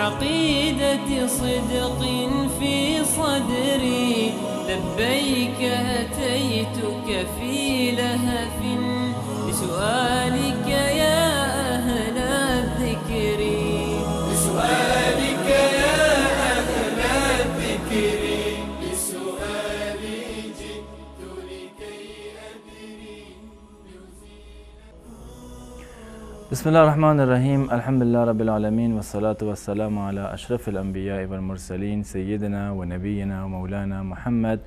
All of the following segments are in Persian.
بعقيدة صدق في صدري، لبيك أتيتك في لهف بسؤالك يا أهل الذكر، بسؤالك يا أهل الذكر، بسؤالي جئت لكي أدري. بسم الله الرحمن الرحیم. الحمد لله رب العالمین والصلاة والسلام على اشرف الانبیاء والمرسلین سیدنا و نبینا و مولانا محمد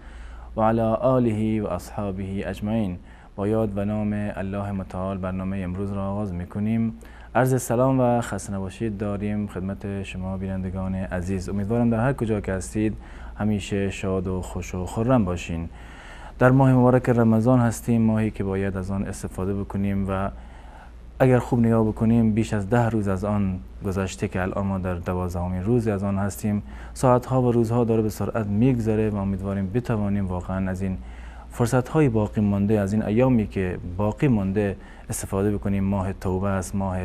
و على آله و اصحابه اجمعین. با یاد و نام الله متعال برنامه امروز را آغاز میکنیم. عرض سلام و خسته نباشید داریم خدمت شما بینندگان عزیز. امیدوارم در هر کجا که هستید همیشه شاد و خوش و خرم باشین. در ماه مبارک رمضان هستیم، ماهی که باید از آن استفاده بکنیم و اگر خوب نگاه بکنیم بیش از 10 روز از آن گذشته که الان ما در 12مین روز از آن هستیم. ساعتها و روزها داره به سرعت میگذره و امیدواریم بتوانیم واقعا از این فرصت‌های باقی مانده، از این ایامی که باقی مانده استفاده بکنیم. ماه توبه است، ماه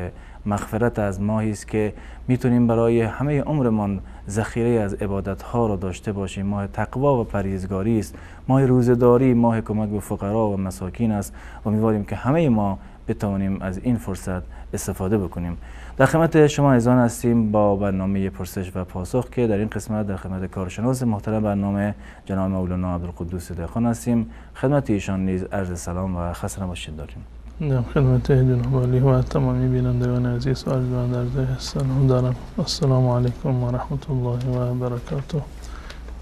مغفرت است، ماهی است که میتونیم برای همه عمرمان ذخیره از عبادت‌ها را داشته باشیم. ماه تقوا و پرهیزگاری است، ماه روزه‌داری، ماه کمک به فقرا و مساکین است و امیدواریم که همه ما بتوانیم از این فرصت استفاده بکنیم. در خدمت شما عزیزان هستیم با برنامه پرسش و پاسخ که در این قسمت در خدمت کارشناس محترم برنامه جناب مولانا عبدالقدوس دهقان هستیم. خدمت ایشان نیز عرض سلام و خسته نباشید داریم. در خدمت جناب عالی و تمامی بینندگان عزیز و عزیزان در سلام دارم. السلام علیکم و رحمت الله و برکاته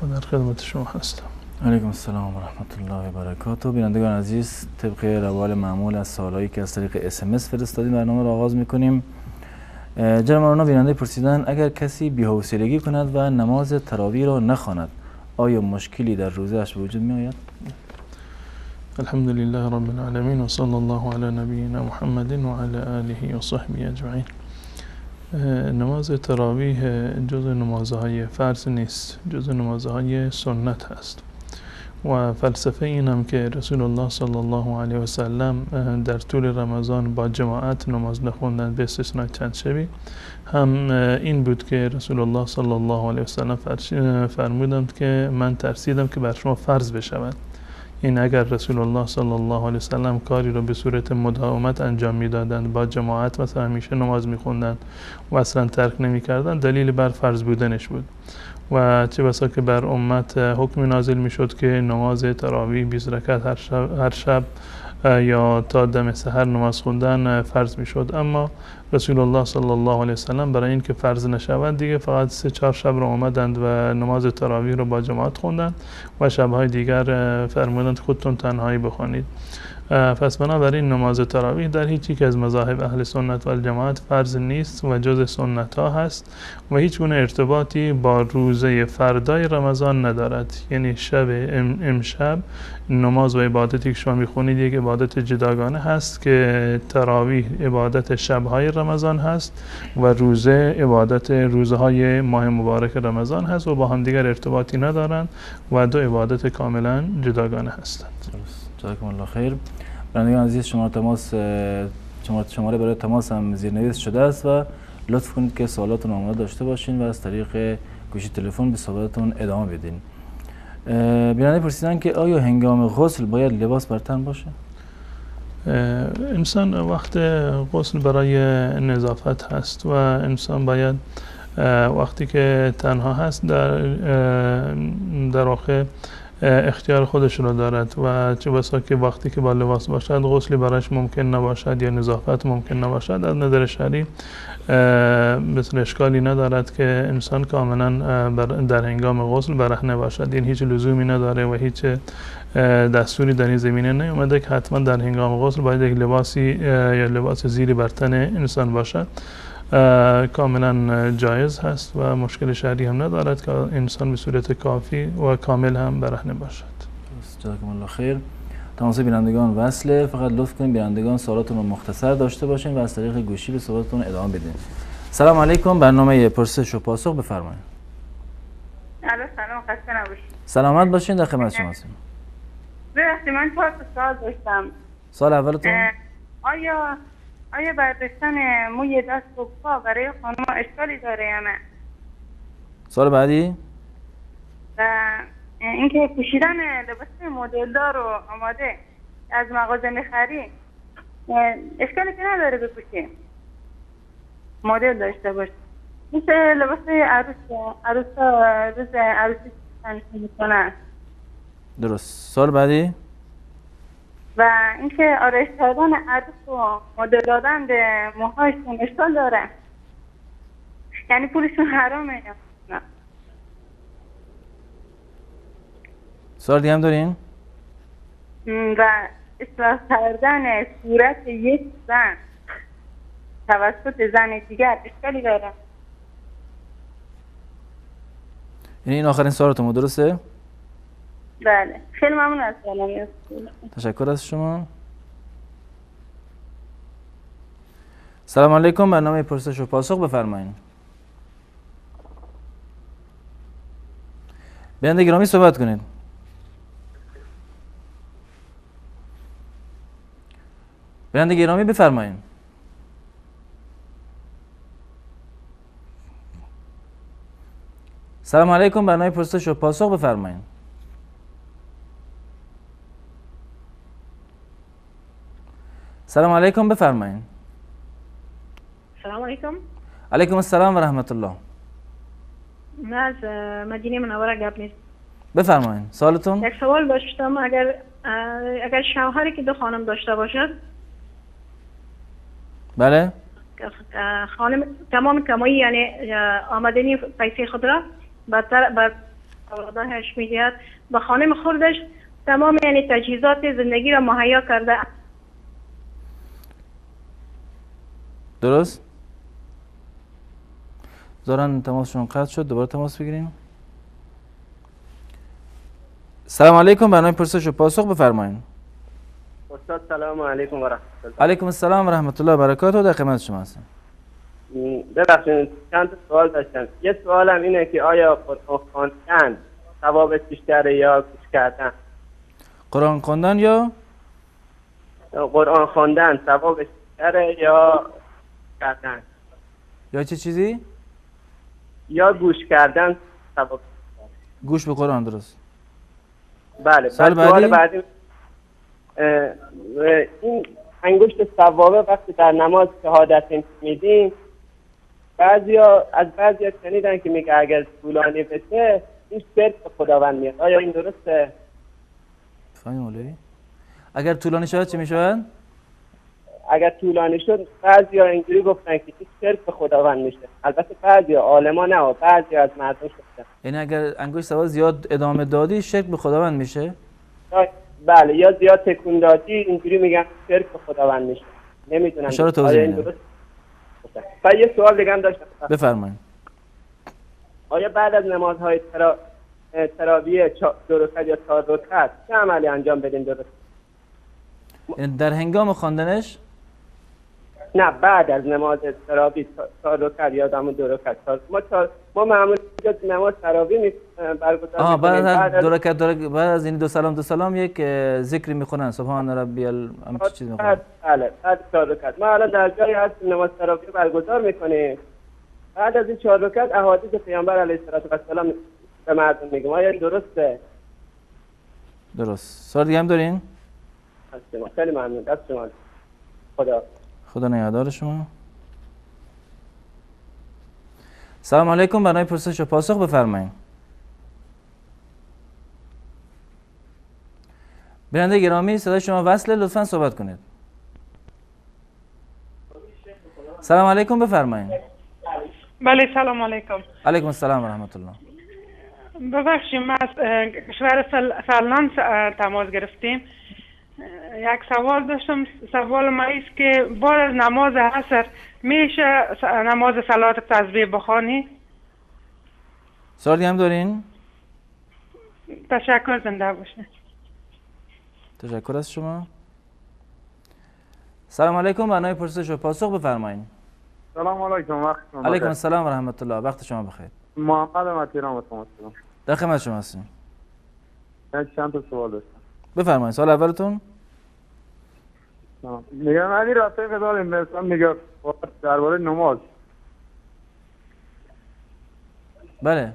و در خدمت شما هستم. علیکم السلام و رحمت الله و برکاته. بینندگان عزیز، طبق روال معمول از سوالایی که از طریق SMS فرستادیم برنامه را آغاز میکنیم. جناب مولانا بیننده پرسیدن اگر کسی بی‌حوصلگی کند و نماز تراویح را نخواند آیا مشکلی در روزه‌اش به وجود می آید؟ الحمد لله رب العالمین و صلی الله علی نبینا محمد و علی آله و صحبه اجمعین. نماز تراویح جزء نمازهای فرض نیست، جزء نمازهای سنت هست و فلسفه این هم که رسول الله صلی الله علیه و سلم در طول رمضان با جماعت نماز نخوندن به استثنای چند شبی هم این بود که رسول الله صلی الله علیه و سلم فرمودند که من ترسیدم که بر شما فرض بشود. این اگر رسول الله صلی الله علیه و سلم کاری رو به صورت مداومت انجام میدادند، با جماعت مثلا همیشه نماز میخوندند و اصلا ترک نمیکردند، دلیل بر فرض بودنش بود. و چه بسا که بر امت حکم نازل میشد که نماز تراویح 20 رکعت هر شب یا تا دم سحر نماز خوندن فرض میشد. اما رسول الله صلی الله علیه وسلم برای اینکه فرض نشود دیگه فقط 3-4 شب رو آمدند و نماز تراویح رو با جماعت خوندند و شبهای دیگر فرمودند خودتون تنهایی بخوانید. پس بنابراین نماز تراویح در هیچ یک از مذاهب اهل سنت و الجماعت فرض نیست و جز سنت ها هست و هیچ گونه ارتباطی با روزه فردای رمضان ندارد. یعنی شب امشب نماز و عبادتی که شما میخونید یک عبادت جداگانه هست که تراویح عبادت شبهای رمضان هست و روزه عبادت روزهای ماه مبارک رمضان هست و با هم دیگر ارتباطی ندارند و دو عبادت کاملا جداگانه هستند. جزاکم الله خیر. برندگان عزیز، شماره برای تماس هم زیرنویس شده است و لطف کنید که سوالاتون آماده داشته باشین و از طریق گوشی تلفن به سوالاتون ادامه بدین. بیننده پرسیدن که آیا هنگام غسل باید لباس بر تن باشه؟ انسان وقت غسل برای نظافت هست و انسان باید وقتی که تنها هست در واقع اختیار خودش رو دارد و چه بسا که وقتی که با لباس باشد غسلی برایش ممکن نباشد یا نظافت ممکن نباشد. از نظر شرعی مثل اشکالی ندارد که انسان کاملا در هنگام غسل برهنه باشد. این هیچ لزومی نداره و هیچ دستوری در این زمینه نیومده که حتما در هنگام غسل باید یک لباسی یا لباس زیری بر تن انسان باشد. کاملا جایز هست و مشکل شرعی هم ندارد که انسان به صورت کافی و کامل هم برهنه باشد. جزاکم الله خیر. تماس بینندگان وصله، فقط لطف کنید بینندگان سوالاتون رو مختصر داشته باشین و از طریق گوشی به سوالاتون ادامه بدین. سلام علیکم، برنامه پرسش و پاسخ بفرمایید. سلام، خسته نباشید. سلامت باشین، در خدمت شما هستیم. ببخشید من 4 سوال داشتم. سال اولتون آیا برداشتن موی دست و پا برای خانم اشکالی داره یا نه؟ سوال بعدی. و اینکه پوشیدن لباس مدلدار و آماده از مغازه میخری اشکالی که نداره بپوشیم، مدل داشته باشه، مثل لباس عروسا روز عروسی تنشون میکنن. درست. سوال بعدی. و اینکه آرایش کردن عروس و مدل دادن به موهاشون اشکال داره، یعنی پولشون حرامه یا نه؟ سوال دیگه هم دارین؟ و اصلاح کردن صورت یک زن توسط زن دیگر اشکالی داره؟ یعنی این آخرین سوالتون درسته؟ بله. خیلی ممنون از سوالاتی. تشکر از شما. سلام علیکم، برنامه پرسش و پاسخ بفرمایید. بیننده گرامی صحبت کنید. بیننده گرامی بفرمایید. سلام علیکم، برنامه پرسش و پاسخ بفرمایید. سلام علیکم بفرمایید. سلام علیکم. علیکم السلام و رحمت الله. من از مدینه منوره گپ نیست. بفرمایید سوالتون. یک سوال داشتم، اگر شوهری که دو خانم داشته باشد، بله، خانم تمام کمایی یعنی آمدنی پیسه خود را به اولادش میدهد، به خانم خودش تمام یعنی تجهیزات زندگی را مهیا کرده. درست؟ ظاهراً تماسشون قطع شد، دوباره تماس بگیریم. سلام علیکم، برنامه پرسش و پاسخ بفرمایید. استاد سلام علیکم و رحمت الله. علیکم السلام و رحمت الله و برکاته. در خدمت شما هستم. ببخشید چند تا سوال داشتم. یه سوالم اینه که آیا قرآن خواندن ثوابش بیشتره یا گوش کردن؟ قرآن خواندن یا قرآن خواندن ثوابش بیشتره یا گوش کردن؟ یا چه چیزی؟ یا گوش کردن ثواب بیشتره. گوش به قرآن. درست. بله. سوال سوال بعدی. بعدی این انگشت سوابه وقتی در نماز شهادت میدیم، بعضیا شنیدن که میگه اگر طولانی بشه این شرک به خداوند میاد. آیا این درسته؟ فهمی مولوی؟ اگر طولانی شود چه میشود؟ اگر طولانی شد بعضیا اینجوری گفتن که این شرک به خداوند میشه. البته بعضیا عالما نه، بعضیا از مردم گفتن. یعنی اگر انگشت سواد زیاد ادامه دادی شرک به خداوند میشه؟ بله، یا زیاد تکون دادی اینجوری میگن شرک به خداوند میشه. نمیدونم اشاره توضیح میدم. و یه سوال دیگه هم داشتم. بفرمایید. آیا بعد از نمازهای تراویح 2 رکعت یا 4 رکعت چه عملی انجام بدیم درست؟ یعنی در هنگام خواندنش؟ نه، بعد از نماز تراویح 4 رکعت یا 2 رکعت. ما معمولا نماز تراویح برگزار می‌کنیم. بعد از 2 رکعت بعد از این دو سلام یک ذکری میخونن، سبحان ربی همین چیز میخونن. بله، بعد 4 رکعت. ما الان در جایی هست نماز تراویح برگزار میکنیم، بعد از این 4 رکعت احادیث پیامبر علیه السلام به مردم میگم. آیا درسته؟ درست. سوال دیگه هم دارین؟ خیلی ممنون. دست شما. خدا نگهدار شما. سلام علیکم، برنامه پرسش و پاسخ بفرمایید. بیننده گرامی صدای شما وصله، لطفاً صحبت کنید. سلام علیکم بفرمایید. بله سلام علیکم. علیکم السلام و رحمت الله. ببخشید ما از کشور فنلاند تماس گرفتیم. یک سوال داشتم. سوال ما است که بعد از نماز عصر میشه نماز صلات تسبیح بخوانی؟ سوال دیگه هم دارین؟ تشکر، زنده باشین. تشکر از شما. سلام علیکم، برنامه پرسش و پاسخ بفرمایید. سلام علیکم. وقت شما علیکم السلام و رحمت الله. وقت شما بخیر. محمد متیران با شما هستم. در خدمت شما هستیم. چند تا سوال داشتم. بفرمایید. سوال اولتون؟ میگم علی رفیق داریم مثلا میگه درباره نماز بله.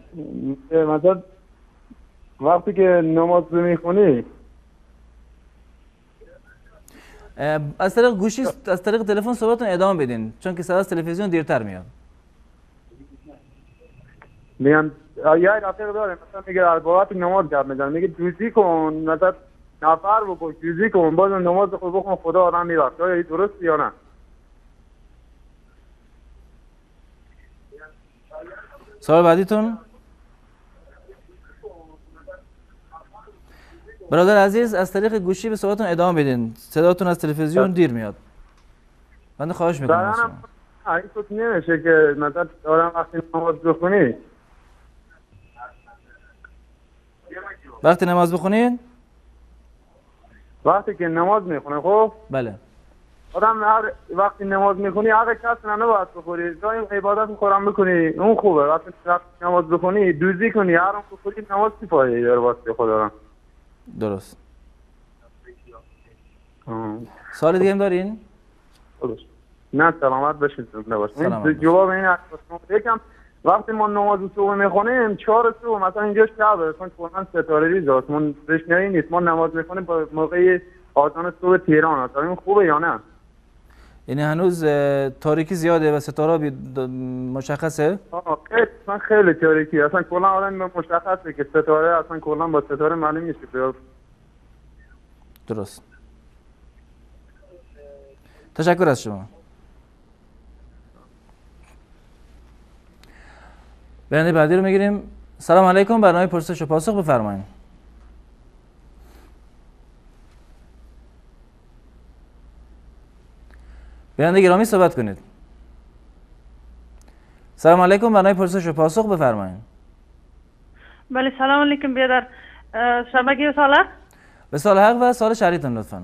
مثلا وقتی که نماز میخونی از طریق گوشی از طریق تلفن صحبتتون ادامه بدین چون که صدا از تلویزیون دیرتر میاد. میگم یه رفیق داره مثلا میگه در بابت نماز گپ میزنه، میگه دوزی کن، مثلا نفر بکن، دوزی کن، باز نماز خود بخون، خدا آدم میرفت. آیا این درست یا نه؟ سوال بعدیتون؟ برادر عزیز از طریق گوشی به صحبتتون ادامه بدین، صداتون از تلویزیون دیر میاد. بنده خواهش میکنم از شما. این تو نمیشه که مثلا آدم وقتی نماز بخونی، وقتی نماز بخونید؟ وقتی که نماز میخونه خب بله. آدم هر وقتی نماز میخونی هر کس نباید بخوری، جای عبادت قرآن بکنی اون خوبه. وقتی نماز بخونی دوزی کنی هرم بخوری نماز چی فایده داره واسه خدا؟ درست. سوال دیگه هم دارین؟ نه سلامت باشید. سلامت جواب این یکم وقتی ما نماز صبح میخونیم 4 صبح مثلا اینجا شبه، چون کلا ستاره ریز است، من رشنه‌ای نیست، ما نماز میخونیم با موقع آذان صبح تهران است. این خوبه یا نه؟ یعنی هنوز تاریکی زیاده و ستاره مشخصه؟ من خیلی تاریکی، اصلا کلا آدم مشخصه که ستاره اصلا کلا با ستاره معلوم نیست. درست. تشکر از شما. بیننده بعدی رو میگیریم. سلام علیکم، برنامه پرسش و پاسخ بفرمایید. بیننده گرامی صحبت کنید. سلام علیکم، برنامه پرسش و پاسخ بفرمایید. بله سلام علیکم برادر. شبکه ساله؟ به سال حق و سال شهریتون لطفاً.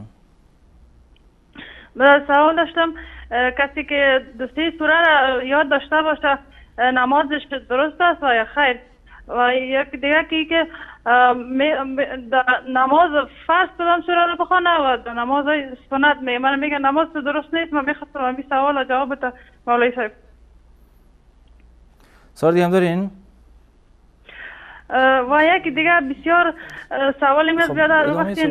برادر سوال داشتم، کسی که دوستی سوره را یاد داشته باشه نمازش درست است و یا خیر؟ و یک دیگه که نماز فرض کدام سوره رو بخونه و نماز سنت من میگه نماز درست نیست. من میخواستم همین سوال جواب بده مولوی صاحب. سوال دیگه هم دارین؟ و یک دیگه بسیار سوالی میاد بیادر وقتی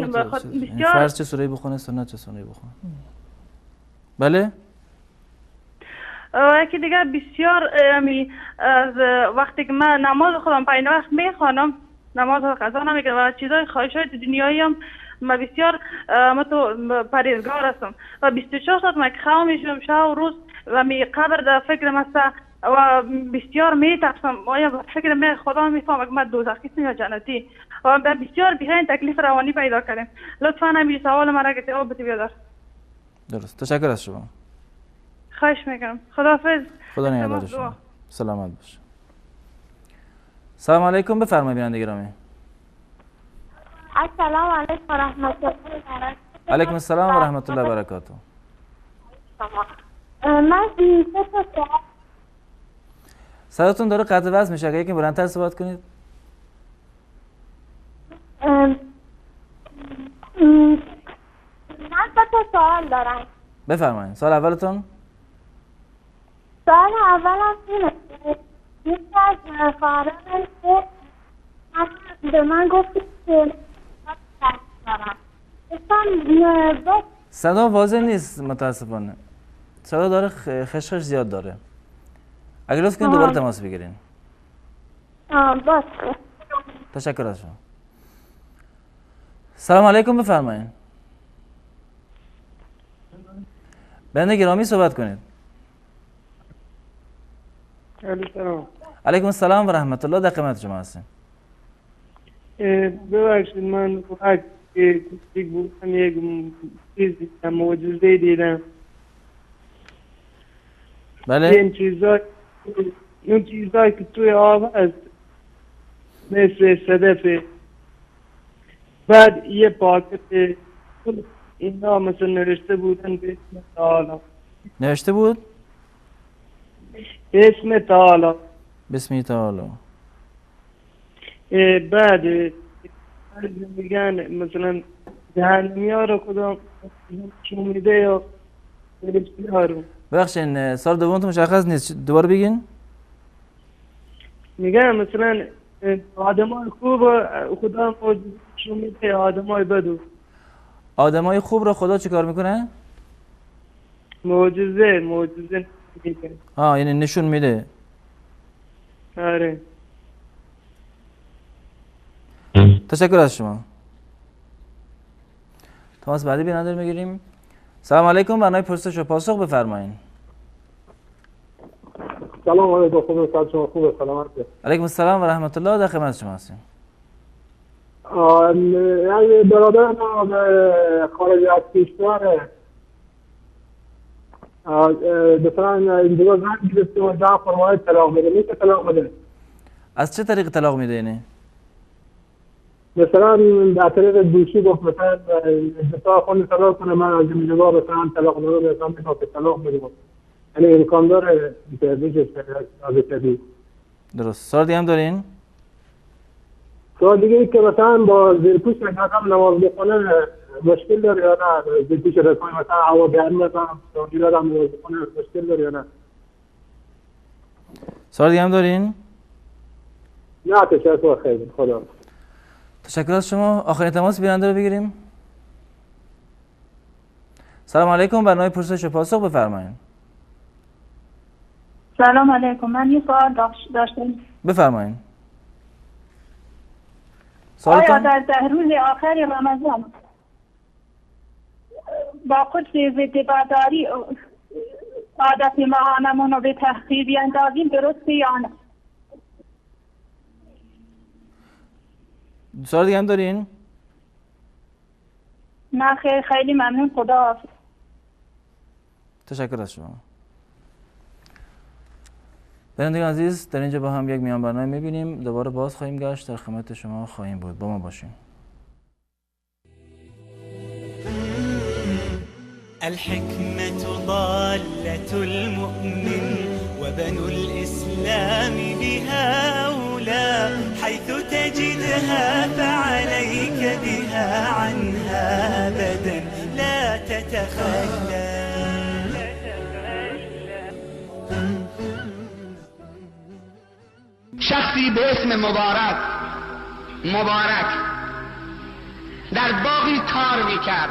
بسیار فرض چه سوره‌ای بخونه سنت چه سوره‌ای بخونه؟ بله؟ یکی دیگه بسیار از وقتی که من نماز خودم پایین وقت میخوانم، نماز قضا نمیکنم و چیزای خواهشات دنیایی هم من بسیار پرهیزگار هستم و 24 ساعت من خواب میشم شب و روز و می قبر در فکر مسته و بسیار میترسم آیا فکر می خدا میفهمه که من دوزخی یا جنتی و بسیار بهین تکلیف روانی پیدا کردم. لطفا همین سوال مرا که جواب بده بیادر. درست. تشکر از شما. خواهش میکنم. خداحافظ. خدا نگهدار شما. سلامت باش. سلام علیکم، بفرمایید بیننده گرامی. السلام علیکم و رحمت الله و برکاته. علیکم السلام و رحمت الله و برکاته. من 3 تا سوال. صداتون داره قطع وصل میشه، اگه یکم بلندتر صحبت کنید. من 3 تا سوال دارم. بفرمایید. سوال اولتون؟ سوال اولم اینه یکی از خواهران به من گفتی که صدا واضح نیست متاسفانه. صدا داره خشخش زیاد داره. اگه لطف کنید دوباره تماس بگیرین. باشه. تشکر از شما. سلام علیکم، بفرمایید. بنده گرامی صحبت کنید. علیکم السلام و رحمت الله، در خدمت شما هستیم. ببخشید من یک چیز دیدم، معجزه دیدم. بله؟ این چیزایی که توی آب هست مثل صدفه، بعد یه پاکت اینا مثل نوشته بودن به اسم تعالی. نوشته بود؟ اسم تعالی. بسم تعالی. بعد میگن مثلا جهنمی ها رو کدام شومیده یا فرشته ها رو. ببخشین سال دومتون مشخص نیست، دوباره بگین. میگم مثلا آدمای خوب خدا نشون میده، آدمای بدو آدمای خوب رو خدا چیکار میکنه؟ معجزه میگه. یعنی نشون میده. آره. تشکر از شما. تماس بعدی بیننده رو میگیریم. سلام علیکم، برنامه پرسش و پاسخ بفرمایید. سلام علیکم، خوبه؟ شما خوبه؟ سلامته. علیکم السلام و رحمت الله، در خدمت شما هستیم. یعنی برادر ما خارج از کشور مثلا اینجا زن گرفته و جان فرمای طلاق بده، میشه طلاق بده؟ از چه طریق طلاق میده اینه؟ مثلا در طریق دوشی گفت مثلا دفاع خونی طلاق کنه، من از این جواب مثلا طلاق نده، مثلا میخواد طلاق بده، یعنی امکان داره که بشه از طریق. درست. سوال دیگه هم دارین؟ سوال دیگه ای که مثلا با زیرپوش رقم نماز بخونه مشکل داره یا نه؟ زیرپوش رقم مثلا هوا گرم مثلا سوال دارم نماز بخونه مشکل داره یا نه؟ سوال دیگه هم دارین؟ نه تشکر، خیلی خدا. تشکر از شما. آخرین تماس بیننده رو بگیریم. سلام علیکم، برنامه پرسش و پاسخ بفرمایید. سلام علیکم، من یه سوال داشتم. بفرمایید. آیا در 10 روز آخر رمضان با خود ضد برداری عادت ماهانمون رو به تحقیر بیاندازیم درسته یا نه؟ سوال دیگه هم دارین؟ نه خیلی خیلی ممنون، خدا حافظ. تشکر از شما. بینندگان عزیز، در اینجا با هم یک میان برنامه میبینیم، دوباره باز خواهیم گشت، در خدمت شما خواهیم بود. با ما باشیم. الحكمة ضالة المؤمن وبنو الإسلام بها أولى حيث تجدها فعليك بها عنها أبدا لا تتخلى. شخصی به اسم مبارک در باغی کار میکرد.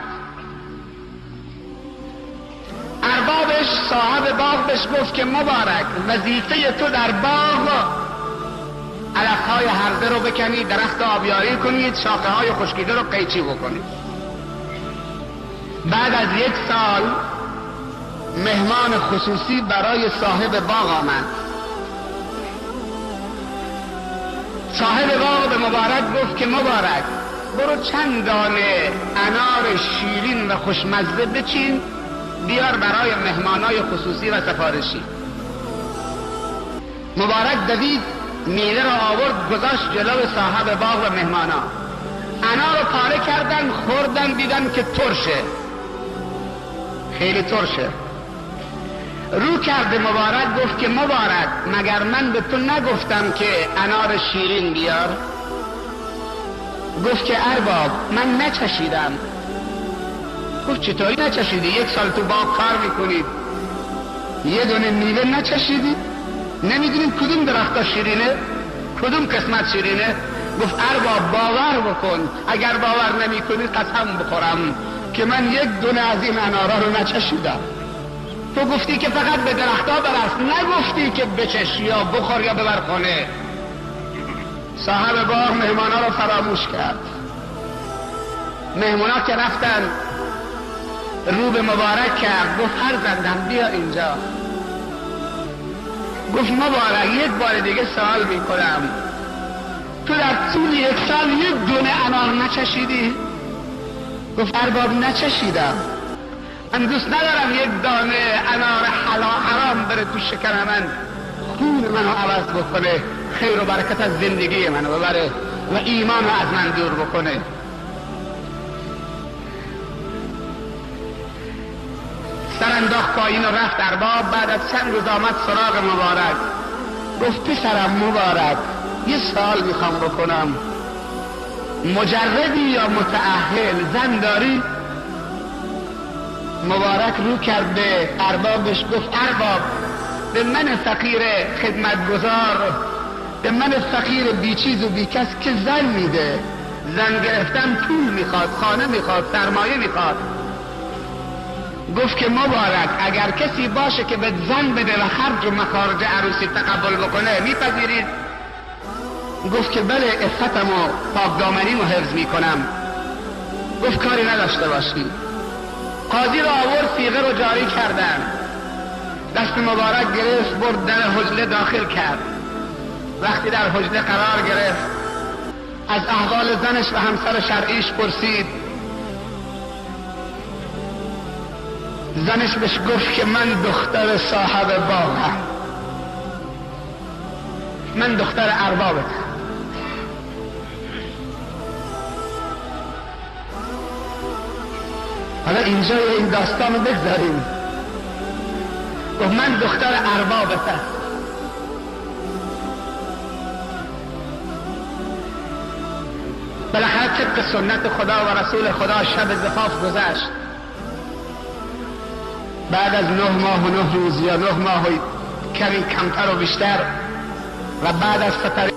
اربابش، صاحب باغ بهش گفت که مبارک، وظیفه تو در باغ علفهای هرده رو بکنید، درخت آبیاری کنید، شاخه های خشکیده رو قیچی بکنید. بعد از 1 سال مهمان خصوصی برای صاحب باغ آمد. صاحب باغ به مبارک گفت که مبارک، برو چند دانه انار شیرین و خوشمزه بچین بیار برای مهمانای خصوصی و سفارشی. مبارک دوید، میوه را آورد گذاشت جلو صاحب باغ و مهمانا. انار رو پاره کردن، خوردن، دیدن که ترشه، خیلی ترشه. رو کرده مبارک گفت که مبارک، مگر من به تو نگفتم که انار شیرین بیار؟ گفت که ارباب من نچشیدم. گفت چطوری نچشیدی؟ 1 سال تو باغ کار میکنید، یه دونه میوه نچشیدی؟ نمیدونید کدوم درخت شیرینه، کدوم قسمت شیرینه؟ گفت ارباب باور بکن، اگر باور نمی کنی قسم بخورم که من 1 دونه از این انارا رو نچشیدم. تو گفتی که فقط به درختها برس، نگفتی که بچش یا بخور یا ببر خونه. صاحب باغ مهمانا رو فراموش کرد. مهمانا که رفتن رو به مبارک کرد، گفت فرزندم بیا اینجا. گفت مبارک 1 بار دیگه سوال میکنم، تو در طول 1 سال 1 دونه انار نچشیدی؟ گفت ارباب نچشیدم. من دوست ندارم 1 دانه انار حرام بره تو شکر من، خون منو عوض بکنه، خیر و برکت از زندگی منو ببره و ایمانو از من دور بکنه. سر انداخت پایین و رفت ارباب. بعد از چند روز آمد سراغ مبارک، گفت پسرم مبارک، یه سوال میخوام بکنم، مجردی یا متأهل؟ زن داری؟ مبارک رو کرد به اربابش، گفت ارباب به من فقیر خدمتگزار به من فقیر بی چیز و بی کس که زن میده؟ زن گرفتن پول میخواد، خانه میخواد، سرمایه میخواد. گفت که مبارک اگر کسی باشه که به زن بده و خرج و مخارج عروسی تقبل بکنه میپذیرید؟ گفت که بله، عفتم و پاکدامنیمو حفظ میکنم. گفت کاری نداشته باشی. قاضی را آورد، صیغه رو جاری کردن، دست مبارک گرفت، برد در حجله داخل کرد. وقتی در حجله قرار گرفت از احوال زنش و همسر شرعیش پرسید. زنش بهش گفت که من دختر صاحب باغم، من دختر اربابتم. حالا اینجا این داستان رو بگذاریم. گفت من دختر اربابتم. بالاخره طبق سنت خدا و رسول خدا شب زفاف گذشت. بعد از 9 ماه و 9 روز یا 9 ماه و کمی کمتر و بیشتر و بعد از فتره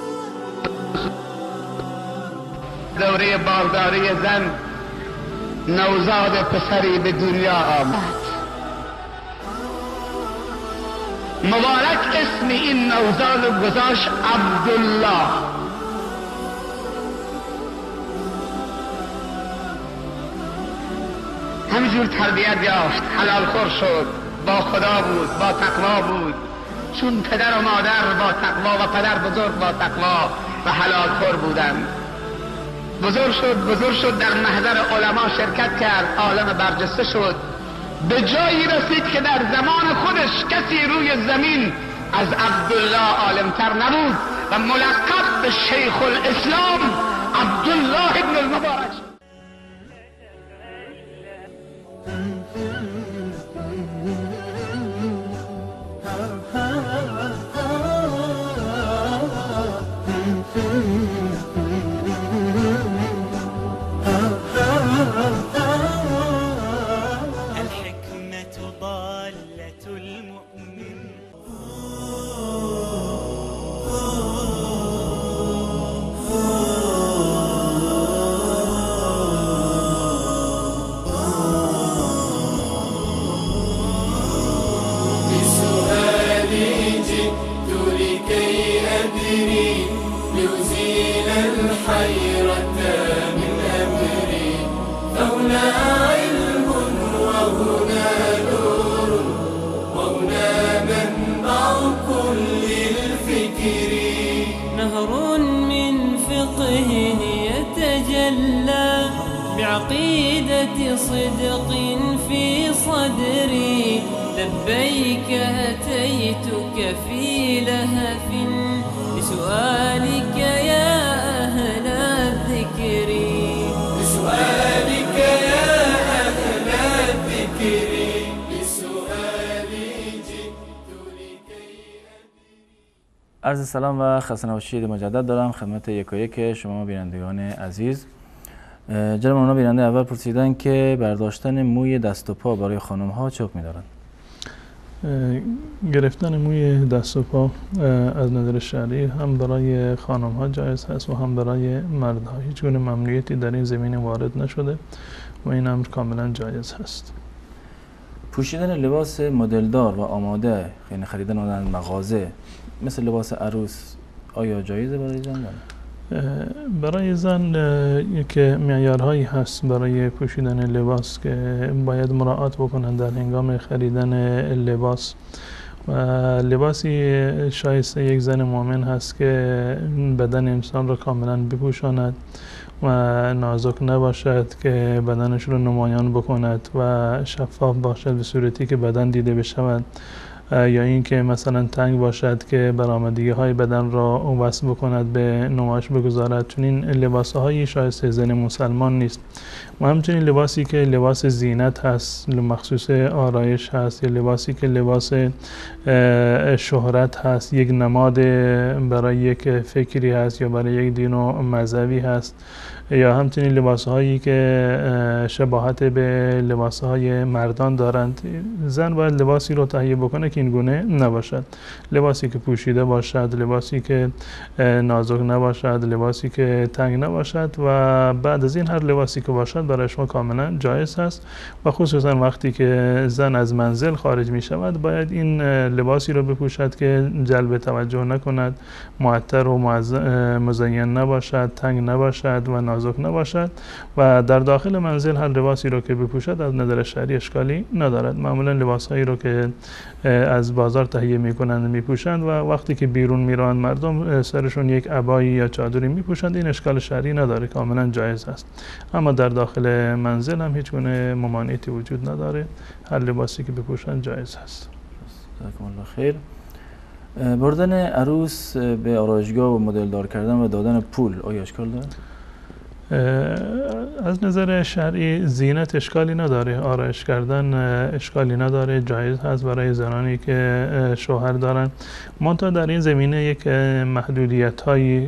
دوره بارداری زن، نوزاد پسری به دنیا آمد. مبارک اسم این نوزاد گذاشت عبدالله. همینجور تربیت یافت، حلال خور شد، با خدا بود، با تقوا بود، چون پدر و مادر با تقوا و پدر بزرگ با تقوا و حلال خور بودند. بزرگ شد، در محضر علما شرکت کرد، عالم برجسته شد، به جایی رسید که در زمان خودش کسی روی زمین از عبدالله عالمتر نبود و ملقب به شیخ الاسلام عبدالله ابن المبارک شد. بعقيدة صدق في صدري لبيك أتيتك في لهف بسؤالك يا أهل الذكر بسؤالك يا أهل الذكر بسؤالي جئت لكي عرض سلام و خسته نباشید مجدد دارم خدمت یکایک شما بینندگان عزیز. جناب مولانا بیننده اول پرسیدن که برداشتن موی دست و پا برای خانم ها چه حکمی دارند؟ گرفتن موی دست و پا از نظر شرعی هم برای خانم ها جایز هست و هم برای مرد ها. هیچ گونه ممنوعیتی در این زمینه وارد نشده و این امر کاملا جایز هست. پوشیدن لباس مدلدار و آماده، یعنی خریدن آن در مغازه مثل لباس عروس، آیا جایزه برای زن؟ برای زن که معیارهایی هست برای پوشیدن لباس که باید مراعات بکنن در هنگام خریدن لباس و لباسی شایسته یک زن مؤمن هست که بدن انسان را کاملا بپوشاند و نازک نباشد که بدنش رو نمایان بکند و شفاف باشد به صورتی که بدن دیده بشود، یا این که مثلا تنگ باشد که برآمدگی های بدن را وصل بکند به نمایش بگذارد. چون این لباس هایی شایسته زن مسلمان نیست. و همچنین لباسی که لباس زینت هست، مخصوص آرایش هست، یا لباسی که لباس شهرت هست، یک نماد برای یک فکری هست یا برای یک دین و مذهبی هست، یا همچنین لباسهایی که شباهت به لباسهای مردان دارند. زن باید لباسی رو تهیه بکنه که این گونه نباشد، لباسی که پوشیده باشد، لباسی که نازک نباشد، لباسی که تنگ نباشد و بعد از این هر لباسی که باشد برای شما کاملا جایز هست و خصوصا وقتی که زن از منزل خارج می شود باید این لباسی رو بپوشد که جلب توجه نکند، معطر و مزین نباشد، تنگ نباشد و نازک نباشد و در داخل منزل هر لباسی رو که بپوشد از نظر شرعی اشکالی ندارد. معمولا لباسهایی رو که از بازار تهیه میکنند میپوشند و وقتی که بیرون میرند مردم سرشون یک عبایی یا چادری میپوشند، این اشکال شرعی نداره، کاملا جایز است. اما در داخل منزل هم هیچ گونه ممانعتی وجود نداره، هر لباسی که بپوشند جایز است. جزاکم الله خیر. بردن عروس به آرایشگاه و مدل دار کردن و دادن پول آیا اشکال داره؟ از نظر شرعی زینت اشکالی نداره، آرایش کردن اشکالی نداره، جایز هست برای زنانی که شوهر دارن. منتها در این زمینه یک محدودیت هایی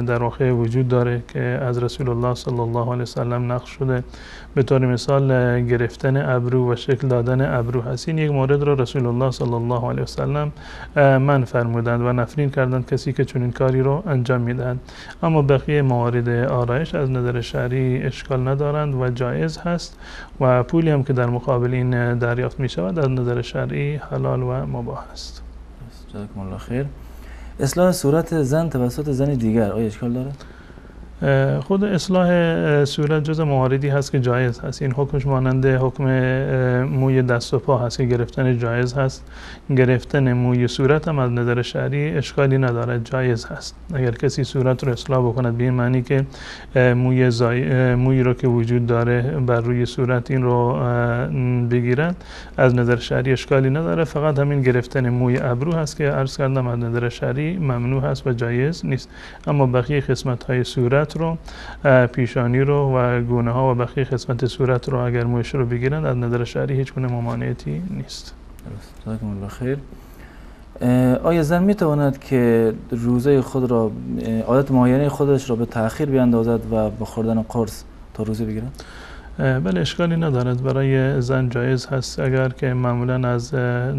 در واقع وجود داره که از رسول الله صلی الله علیه وسلم نقل شده. به طور مثال گرفتن ابرو و شکل دادن ابرو هست. این یک مورد رو رسول الله صلی الله علیه وسلم من فرمودند و نفرین کردند کسی که چنین کاری رو انجام میدهند. اما بقیه موارد آرایش از نظر شرعی اشکال ندارند و جایز هست و پولی هم که در مقابل این دریافت می شود از نظر شرعی حلال و مباح است. جزاکم الله خیر. اصلاح صورت زن توسط زن دیگر آیا اشکال داره؟ خود اصلاح صورت جز مواردی هست که جایز هست. این حکمش مانند حکم موی دست و پا هست که گرفتن جایز هست. گرفتن موی صورت هم از نظر شرعی اشکالی ندارد، جایز هست. اگر کسی صورت رو اصلاح بکند به این معنی که موی رو که وجود داره بر روی صورت این رو بگیرد، از نظر شرعی اشکالی نداره. فقط همین گرفتن موی ابرو هست که عرض کردم از نظر شرعی ممنوع هست و جایز نیست. اما بقیه قسمت های صورت رو، پیشانی رو و گونه ها و بقیه قسمت صورت رو اگر مویش رو بگیرند از نظر شرعی هیچ گونه ممانعتی نیست. جزاکم الله خیر. آیا زن می تواند که روزه خود را، عادت ماهیانه خودش را به تأخیر بیاندازد و با خوردن قرص تا روزه بگیرد؟ بله اشکالی ندارد، برای زن جایز هست اگر که معمولا از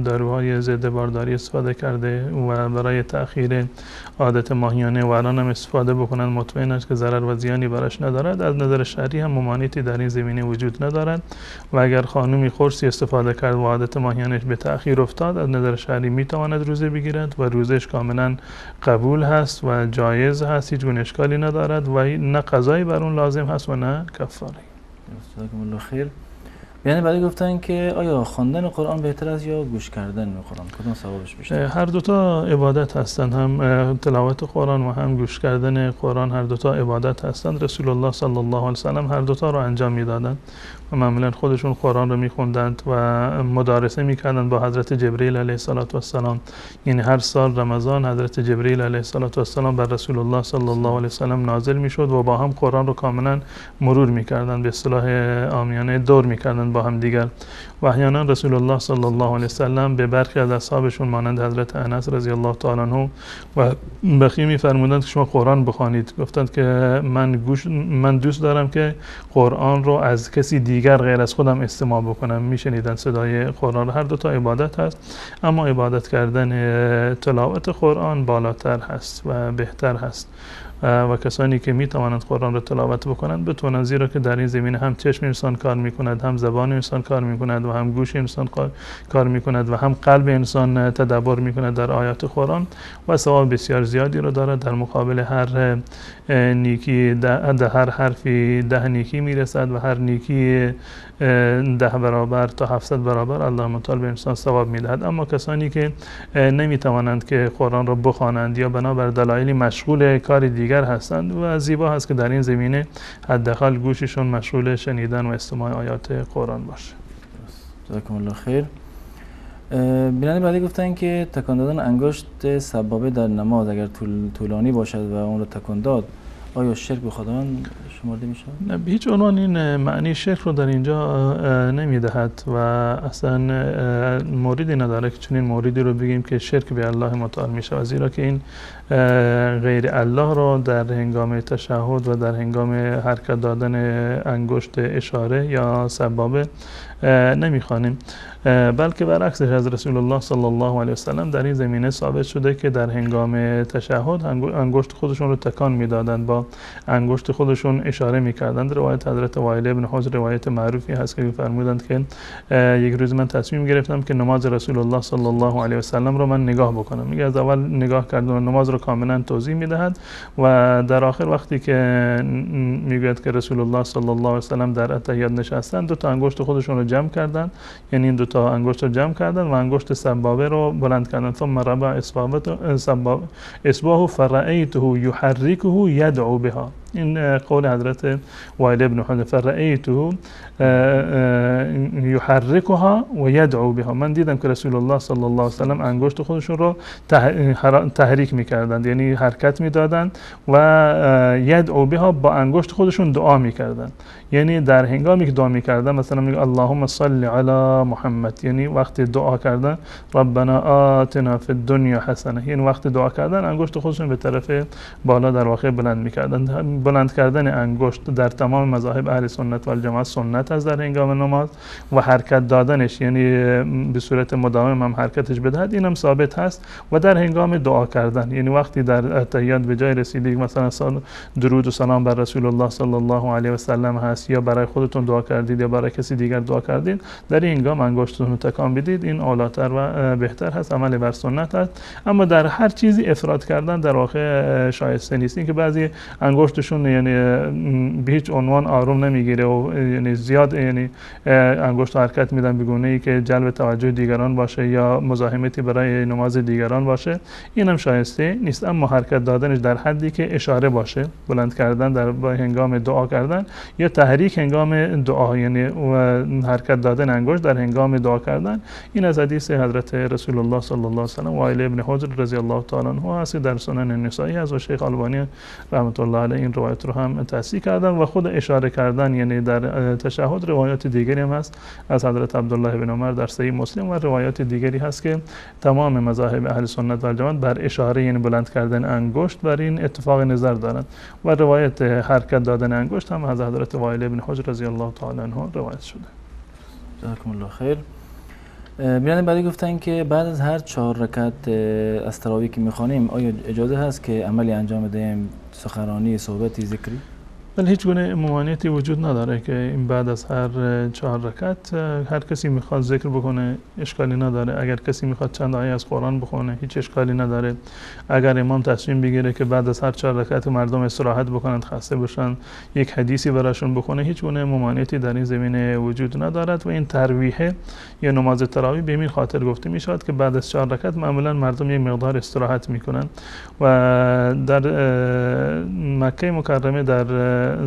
داروهای ضد بارداری استفاده کرده و برای تأخیر عادت ماهیانه و الان هم استفاده بکنند مطمئن است که ضرر و زیانی براش ندارد. از نظر شرعی هم ممانعتی در این زمینه وجود ندارد و اگر خانمی قرصی استفاده کرد و عادت ماهیانش به تأخیر افتاد از نظر شرعی میتواند روزه بگیرد و روزش کاملا قبول هست و جایز هست، هیچ گونه اشکالی ندارد و نه قضایی بر اون لازم هست و نه کفاره. جزاکم الله خیر. یعنی بعدی گفتن که آیا خواندن قرآن بهتر است یا گوش کردن قرآن، کدوم ثوابش بیشتر؟ هر دوتا عبادت هستند، هم تلاوت قرآن و هم گوش کردن قرآن هر دوتا عبادت هستند. رسول الله صلی الله علیه وسلم هر دوتا رو انجام میدادند و معمولا خودشون قرآن رو میخوندند و مدارسه میکردند با حضرت جبرئیل علیه السلام. یعنی هر سال رمضان حضرت جبرئیل علیه السلام بر رسول الله صلی الله علیه وسلم نازل میشد و با هم قرآن رو کاملا مرور میکردند، به اصطلاح عامیانه دور میکردند با هم دیگر. و احیانا رسول الله صلی الله علیه وسلم به برخی از اصحابشون مانند حضرت انس رضی الله تعالی عنه و بقیه میفرمودند که شما قرآن بخوانید. گفتند که من دوست دارم که قرآن رو از کسی دیگر غیر از خودم استماع بکنم. میشنیدن صدای قرآن. هر دو تا عبادت هست، اما عبادت کردن تلاوت قرآن بالاتر هست و بهتر هست و کسانی که می توانند قرآن را تلاوت بکنند بتوانند، زیرا که در این زمینه هم چشم انسان کار می کند، هم زبان انسان کار می کند و هم گوش انسان کار می کند و هم قلب انسان تدبر می کند در آیات قرآن و ثواب بسیار زیادی را دارد. در مقابل هر نیکی هر حرفی 10 نیکی می رسد و هر نیکی 10 برابر تا 700 برابر الله متعال به انسان ثواب می دهد. اما کسانی که نمی توانند که قرآن را بخوانند یا بنابر دلایلی مشغول کار دیگر هستند و زیبا هست که در این زمینه حداقل گوششون مشغول شنیدن و استماع آیات قرآن باشه. جزاکم الله خیر. بیننده بعدی گفتن که تکان دادن انگشت سبابه در نماز اگر طولانی باشد و اون رو تکان داد آیا شرک به خداوند شمرده میشه؟ نه، به هیچ عنوان این معنی شرک رو در اینجا نمیدهد و اصلا موردی نداره که چنین موردی رو بگیم که شرک به الله متعال میشه، زیرا که این غیر الله رو در هنگام تشهد و در هنگام حرکت دادن انگشت اشاره یا سبابه نمیخوانیم، بلکه برعکسش از رسول الله صلی الله علیه وسلم در این زمینه ثابت شده که در هنگام تشهد انگشت خودشون رو تکان میدادند، با انگشت خودشون اشاره میکردند. روایت حضرت وائل ابن حجر روایت معروفی هست که فرمودند که یک روز من تصمیم گرفتم که نماز رسول الله صلی الله علیه وسلم رو من نگاه بکنم. میگه از اول نگاه کردم و نماز رو کاملا توضیح میدهد و در آخر وقتی که میگوید که رسول الله صلی الله علیه وسلم در اتحیات نشستند، دو تا انگشت خودشون رو جمع کردند، یعنی این دو تا انگشت رو جمع کردند و انگشت سبابه رو بلند کردند. ثم رفع اصبعه فرأیته یحرکه یدعو بها. این قول حضرت وائل ابن حجر، فرأیته یحرکها و یدعو بها. من دیدم که رسول الله صلی الله علیه وسلم انگشت خودشون رو تحریک میکردند، یعنی حرکت میدادند و یدعو بها، با انگشت خودشون دعا میکردند. یعنی در هنگامی که دعا میکردن مثلا میگه اللهم صل علی محمد، یعنی وقتی دعا کردن ربنا آتنا فی الدنیا حسنه، یعنی وقتی دعا کردن انگشت خودشون به طرف بالا در واقع بلند میکردن. بلند کردن انگشت در تمام مذاهب اهل سنت و الجماعت سنت است در هنگام نماز، و حرکت دادنش یعنی به صورت مداوم هم حرکتش بدهد، اینم ثابت هست. و در هنگام دعا کردن، یعنی وقتی در اتحیات به جای رسیدگی مثلا درود و سلام بر رسول الله صلی الله علیه و سلم هست، یا برای خودتون دعا کردید یا برای کسی دیگر دعا کردید، در این هنگام انگشتتون رو تکان بدید. این اولاتر و بهتر هست، عمل بر سنت هست. اما در هر چیزی افراط کردن در واقع شایسته نیست. این که بعضی انگشتشون یعنی به هیچ عنوان آروم نمیگیره و یعنی زیاد یعنی انگشت حرکت میدن به گونه‌ای که جلب توجه دیگران باشه یا مزاحمتی برای نماز دیگران باشه، اینم شایسته نیست. اما حرکت دادنش در حدی که اشاره باشه، بلند کردن در هنگام دعا کردن یا تحریک هنگام دعا، یعنی حرکت دادن انگشت در هنگام دعا کردن، این از حدیث حضرت رسول الله صلی الله علیه و سلم وائل ابن حجر رضی الله تعالی عنه هست، در سنن النسائی هست و شیخ البانی رحمت الله علیه این روایت رو هم تصحیح کردن. و خود اشاره کردن یعنی در تشهد روایات دیگری هم هست از حضرت عبدالله بن عمر در صحیح مسلم و روایات دیگری هست که تمام مذاهب اهل سنت و جماعت بر اشاره یعنی بلند کردن انگشت بر این اتفاق نظر دارند. و روایت حرکت دادن انگشت هم از حضرت وائل ابن حجر رضی الله تعالی عنه روایت شده. جزاکم الله خیر. بیان بعدی گفتن که بعد از هر 4 رکعت از تراویح که میخوانیم آیا اجازه هست که عملی انجام بدهیم، سخنرانی، صحبتی، ذکری؟ ولی هیچ گونه ممانعتی وجود نداره که این بعد از هر 4 رکعت هر کسی میخواد ذکر بکنه، اشکالی نداره. اگر کسی میخواد چند آیه از قرآن بخونه هیچ اشکالی نداره. اگر امام تصمیم بگیره که بعد از هر 4 رکعت مردم استراحت بکنند، خسته باشن، یک حدیثی براشون بخونه، هیچ گونه ممانعتی در این زمینه وجود ندارد. و این تراویح یا نماز تراویح به این خاطر گفته میشود که بعد از 4 رکعت معمولا مردم یک مقدار استراحت میکنن. و در مکه مکرمه در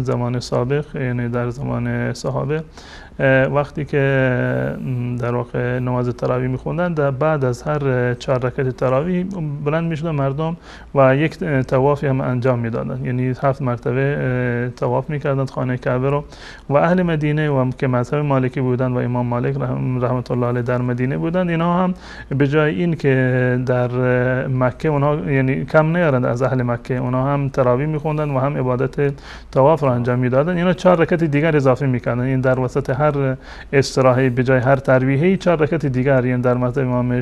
زمان سابق یعنی در زمان صحابه وقتی که در واقع نماز تراویح میخوندن، در بعد از هر 4 رکعت تراویح بلند میشدن مردم و یک طوافی هم انجام میدادن، یعنی 7 مرتبه طواف میکردند خانه کعبه رو. و اهل مدینه و که مذهب مالکی بودن و امام مالک رحمت الله علیه در مدینه بودند، اینا هم به جای این که در مکه اونها یعنی کم نیارند از اهل مکه، اونها هم تراویح میخوندن و هم عبادت طواف رو انجام میدادن. اینا 4 رکعت دیگر اضافه میکردن، این در وسط هر استراحه به جای هر تراویحی 4 رکعت دیگر، یعنی در مذهب امام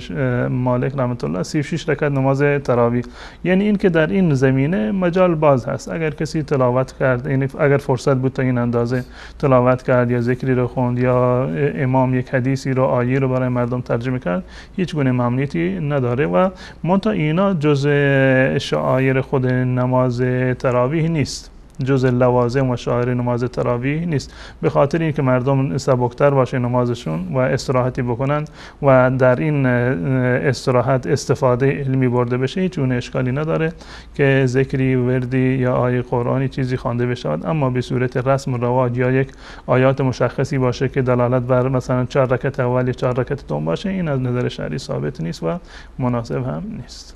مالک رحمت الله 36 رکعت نماز تراویح. یعنی این که در این زمینه مجال باز هست، اگر کسی تلاوت کرد، یعنی اگر فرصت بود تا این اندازه تلاوت کرد یا ذکری رو خوند یا امام یک حدیثی رو، آیه رو برای مردم ترجمه کرد، هیچ گونه ممنوعیتی نداره. و منتها اینا جزء شعائر خود نماز تراویح نیست، جزء لوازم و شعائر نماز تراویح نیست، به خاطر اینکه مردم سبکتر باشه نمازشون و استراحتی بکنن و در این استراحت استفاده علمی برده بشه، هیچ گونه اشکالی نداره که ذکری، وردی یا آیه قرآنی چیزی خوانده بشود. اما به صورت رسم و رواج یا یک آیات مشخصی باشه که دلالت بر مثلا 4 رکعت اول یا 4 رکعت دوم باشه، این از نظر شرعی ثابت نیست و مناسب هم نیست.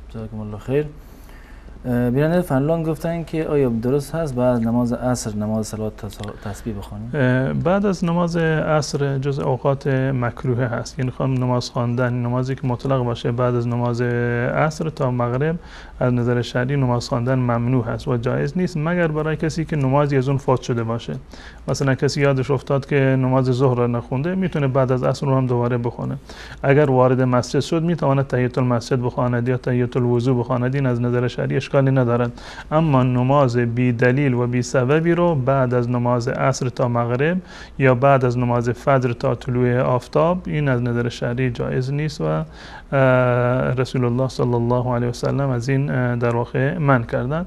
جزاکم الله خیر. بیننده فنلان گفتن که آیا درست هست بعد نماز عصر نماز صلوات تسبیح بخونیم؟ بعد از نماز عصر جز اوقات مکروه هست، یعنی نماز خواندن، نمازی که مطلق باشه بعد از نماز عصر تا مغرب از نظر شرعی نماز خواندن ممنوع هست و جایز نیست مگر برای کسی که نمازی از اون فوت شده باشه. مثلا کسی یادش افتاد که نماز ظهر را نخونده، میتونه بعد از عصر رو هم دوباره بخونه. اگر وارد مسجد شد میتواند تحیت المسجد بخواند یا تحیت الوضو بخواند، این از نظر شرعی اشکالی ندارد. اما نماز بی دلیل و بی سببی رو بعد از نماز عصر تا مغرب یا بعد از نماز فجر تا طلوع آفتاب، این از نظر شرعی جایز نیست و رسول الله صلی الله علیه و سلم از این در واقع منع کردند.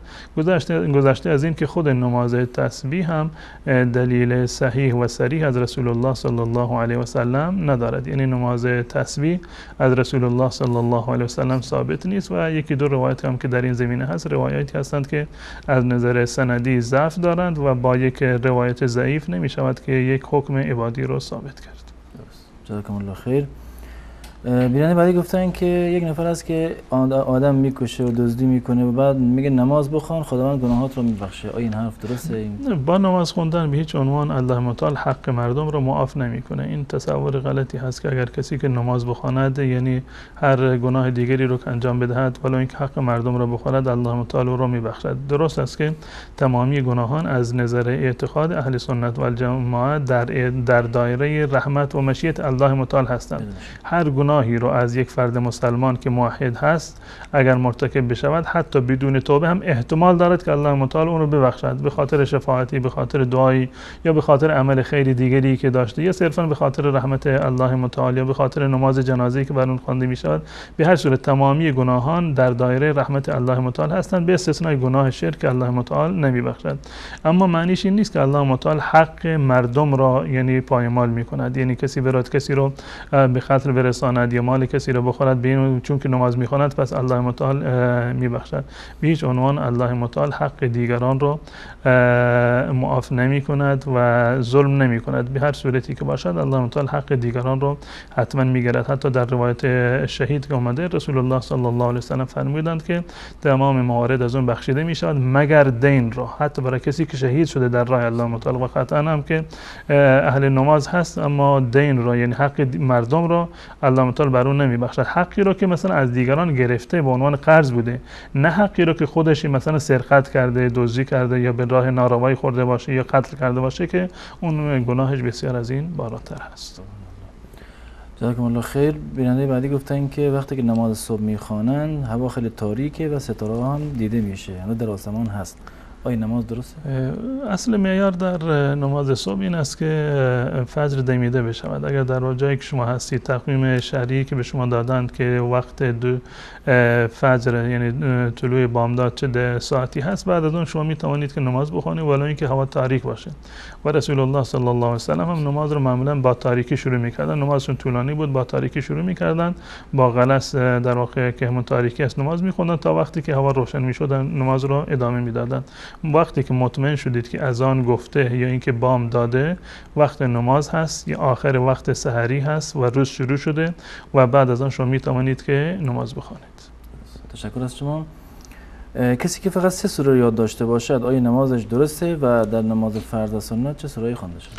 گذشته از این که خود نماز تسبیح هم دلیل صحیح و صریح از رسول الله صلی الله علیه و سلم ندارد، یعنی نماز تسبیح از رسول الله صلی الله علیه و سلم ثابت نیست و یکی دو روایت هم که در این زمینه هست روایاتی هستند که از نظر سندی ضعف دارند و با یک روایت ضعیف نمی شود که یک حکم عبادی رو ثابت کرد. جزاکم الله خیر. بیننده بعدی گفتن که یک نفر است که آدم میکشه و دزدی میکنه و بعد میگه نماز بخوان خداوند گناهات رو میبخشه، آیا این حرف درسته؟ با نماز خوندن به هیچ عنوان الله متعال حق مردم رو معاف نمیکنه. این تصور غلطی هست که اگر کسی که نماز بخواند یعنی هر گناه دیگری رو که انجام بدهد ولو اینکه حق مردم رو بخورد الله متعال رو میبخشد. درست است که تمامی گناهان از نظر اعتقاد اهل سنت و الجماعه در دایره رحمت و مشیت الله متعال هستند. هر گناهی رو از یک فرد مسلمان که موحد هست اگر مرتکب بشود حتی بدون توبه هم احتمال دارد که الله متعال اون رو ببخشد، به خاطر شفاعتی، به خاطر دعایی یا به خاطر عمل خیری دیگری که داشته یا صرفا به خاطر رحمت الله متعال یا به خاطر نماز جنازه‌ای که بر اون خوانده می شود. به هر صورت تمامی گناهان در دایره رحمت الله متعال هستند به استثنای گناه شرک که الله متعال نمیبخشد. اما معنیش این نیست که الله متعال حق مردم را یعنی پایمال می کند، یعنی کسی برات کسی رو به قتل برساند یا مال کسی را بخورد به این چون که نماز میخواند پس الله متعال میبخشد. به هیچ عنوان الله متعال حق دیگران رو معاف نمی کند و ظلم نمی کند. به هر صورتی که باشد الله متعال حق دیگران رو حتما میگیرد. حتی در روایت شهید که اومده رسول الله صلی الله علیه و سلم فرمودند که تمام موارد از اون بخشیده می شود مگر دین را. حتی برای کسی که شهید شده در راه الله متعال و قطعا هم که اهل نماز هست اما دین را یعنی حق مردم را الله متعال بر اون نمیبخشد. حقی رو که مثلا از دیگران گرفته به عنوان قرض بوده، نه حقی رو که خودش مثلا سرقت کرده، دزدی کرده یا به راه ناروایی خورده باشه یا قتل کرده باشه که اون گناهش بسیار از این بالاتر هست. جزاکم الله خیر. بیننده بعدی گفتن که وقتی که نماز صبح میخوانن هوا خیلی تاریکه و ستاره هم دیده میشه، یعنی در آسمان هست، آیا نماز درسته؟ اصل معیار در نماز صبح این است که فجر دمیده بشود. اگر در جایی که شما هستید تقویم شرعی که به شما دادند که وقت فجر یعنی طلوع بامداد چه ساعتی هست بعد از اون شما می توانید که نماز بخوانید ولو اینکه هوا تاریک باشه. و رسول الله صلی الله علیه و سلم هم نماز رو معمولا با تاریکی شروع می‌کردن. نمازشون طولانی بود، با تاریکی شروع می‌کردن، با غلس در واقع که همون تاریکی است نماز می‌خوندن تا وقتی که هوا روشن می‌شد نماز رو ادامه می‌دادن. وقتی که مطمئن شدید که اذان گفته یا اینکه بام داده وقت نماز هست یا آخر وقت سحری هست و روز شروع شده و بعد از آن شما می‌توانید که نماز بخوانید. تشکر از شما. کسی که فقط 3 سوره یاد داشته باشد آیا نمازش درسته و در نماز فرض و سنت چه سوره‌ای خوانده شد؟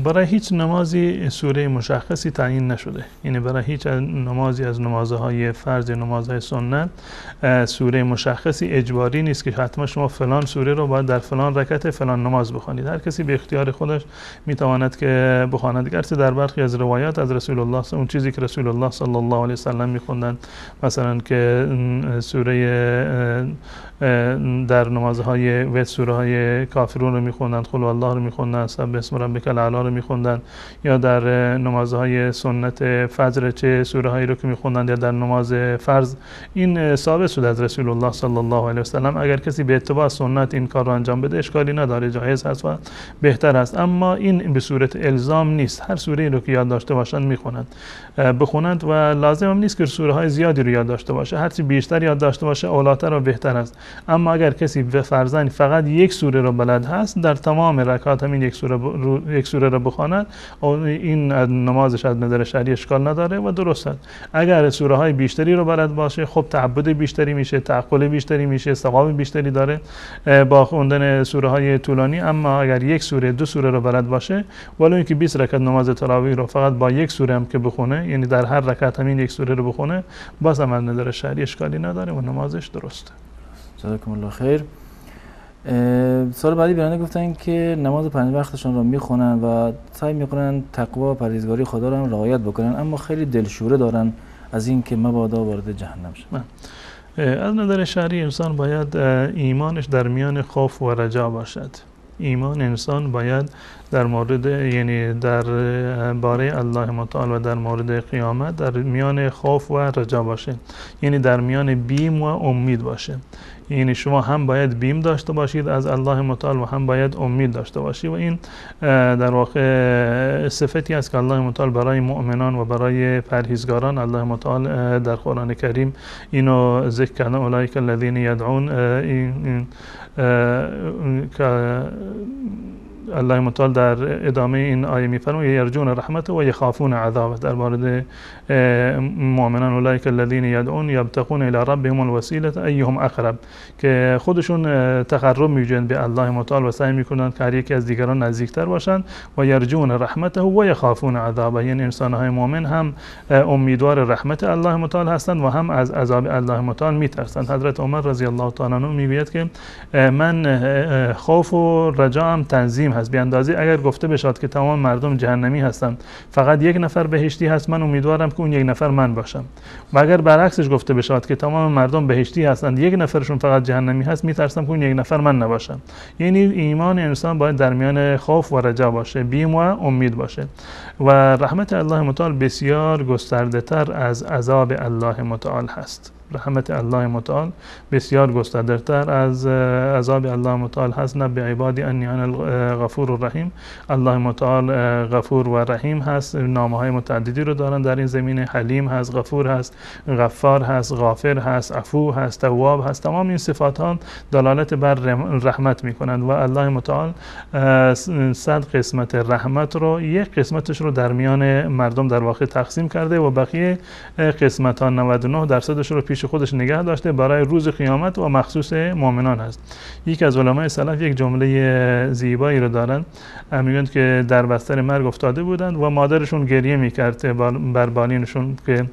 برای هیچ نمازی سوره مشخصی تعیین نشده، یعنی برای هیچ نمازی از نمازهای فرض یا نمازهای سنت سوره مشخصی اجباری نیست که حتما شما فلان سوره رو باید در فلان رکعت فلان نماز بخوانید. هر کسی به اختیار خودش میتواند که بخواند. گرچه در برخی از روایات از رسول الله اون چیزی که رسول الله صلی الله علیه و سلم میخوندن مثلا که سوره در نمازهای و سوره های کافرون رو میخوندن، قل الله رو میخوندن، سبح اسم ربک الاعلی رو میخوندن، یا در نمازهای سنت فجر چه سوره هایی رو که میخوندن یا در نماز فرض. این ثابت شده از رسول الله صلی الله علیه و سلم. اگر کسی به اتباع سنت این کار رو انجام بده اشکالی نداره، جایز هست و بهتر است. اما این به صورت الزام نیست. هر سوره رو که یاد داشته باشند میخونند بخونند و لازم هم نیست که سوره های زیادی رو یاد داشته باشه. هرچی بیشتر یاد داشته باشه اولاتر و بهتر است. اما اگر کسی به فرضاً فقط یک سوره رو بلد هست در تمام رکعات همین یک سوره یک سوره را بخواند این نمازش از نظر شرعی اشکال نداره و درست است. اگر سوره های بیشتری رو بلد باشه خب تعبد بیشتری میشه، تعقل بیشتری میشه، ثواب بیشتری داره با خوندن سوره های طولانی. اما اگر یک سوره دو سوره رو بلد باشه ولو اینکه 20 رکعت نماز تراویح رو فقط با یک سوره هم که بخونه، یعنی در هر رکعت همین یک سوره رو بخونه، باز هم از نظر شرعی اشکالی نداره و نمازش درسته. جزاکم الله خیر. سال بعدی بیانه گفتن که نماز 5 وقتشون رو میخونن و سعی میکنن تقوا و پرهیزگاری خدا رو هم رعایت بکنن، اما خیلی دلشوره دارن از این که مبادا وارد جهنم شن. از نظر شرعی انسان باید ایمانش در میان خوف و رجا باشد. ایمان انسان باید در مورد، یعنی در باره الله متعال و در مورد قیامت در میان خوف و رجا باشه، یعنی در میان بیم و امید باشه. یعنی شما هم باید بیم داشته باشید از الله متعال و هم باید امید داشته باشید و این در واقع صفتی است که الله متعال برای مؤمنان و برای پرهیزگاران الله متعال در قرآن کریم اینو ذکر کرده. اولئک الذین یدعون که الله متعال در ادامه این آیه میفرماید یرجون رحمت و یخافون عذاب. در مورد مؤمنان اولئک الذین یدعون یبتغون الی ربهم الوسیله ایهم اقرب، که خودشون تقرب میجویند به الله متعال و سعی میکنند که هر یکی از دیگران نزدیکتر باشند. و یرجون رحمته و یخافون عذاب، یعنی انسان‌های مؤمن هم امیدوار رحمت الله متعال هستند و هم از عذاب الله متعال میترسند. حضرت عمر رضی الله تعالی عنه میگوید که من خوف و رجام تنظیم هست، به اندازه اگر گفته بشد که تمام مردم جهنمی هستند فقط یک نفر بهشتی هست، من امیدوارم که اون یک نفر من باشم. و اگر برعکسش گفته بشد که تمام مردم بهشتی هستند یک نفرشون فقط جهنمی هست، میترسم که اون یک نفر من نباشم. یعنی ایمان انسان باید در میان خوف و رجا باشه، بیم و امید باشه. و رحمت الله متعال بسیار گسترده تر از عذاب الله متعال هست. رحمت الله متعال بسیار گسترده تر از عذاب الله متعال هست. نبی عبادی انی انا الغفور الرحیم. الله متعال غفور و رحیم هست، نامه های متعددی رو دارن در این زمینه. حلیم هست، غفور هست، غفار هست، غافر هست، عفو هست، تواب هست. تمام این صفات ها دلالت بر رحمت میکنند و الله متعال 100 قسمت رحمت رو یک قسمتش رو در میان مردم در واقع تقسیم کرده و بقیه قسمت ها 99% رو پیش خودش نگه داشته برای روز قیامت و مخصوص مؤمنان هست. یک از علمای سلف یک جمله زیبایی رو دارن، میگن که در بستر مرگ افتاده بودند و مادرشون گریه میکرد بر بالینشون که